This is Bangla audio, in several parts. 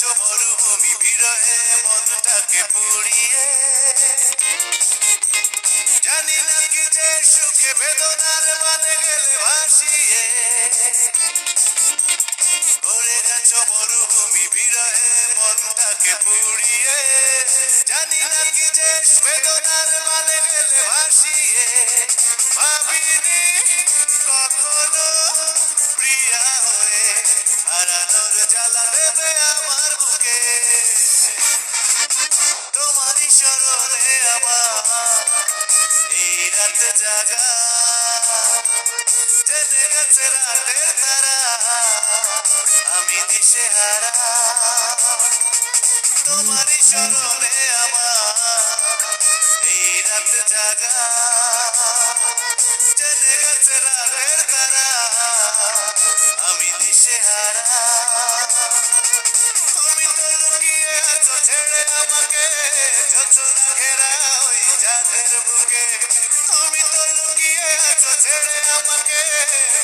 গেছো মরুভূমি বিরহে মনটাকে পুড়িয়ে, জানি না কি যে সুখে বেদনার মানে গেলে ভাসিয়ে। করে গেছো মরুভূমি বিরহে মনটাকে পুড়িয়ে, জানি না কি যে বেদনার মানে গেলে ভাসিয়ে। ভাবিনি কখনো প্রিয়া হয়ে হারানোর জ্বালা দেবে আমার বুকে। তোমারই স্মরণে আমার এই রাত জাগা, জেনে গেছে রাতের তারা আমি দিশেহারা। তোমারই স্মরণে আমার এই রাত জাগা, জেনে গেছে রাতের তারা আমি দিশেহারা। তুমি তো লুকিয়ে আছো ছেড়ে আমাকে যোছনা ঘেরা ওই চাঁদের বুকে। তুমি তো লুকিয়ে আছো ছেড়ে আমাকে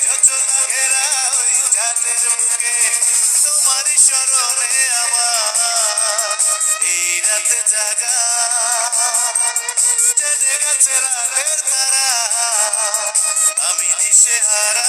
যোছনা ঘেরা ওই চাঁদের বুকে। তোমারই স্মরণে আমার এই রাতে জাগা, জেনে গেছে রাতের তারা আমি দিশেহারা।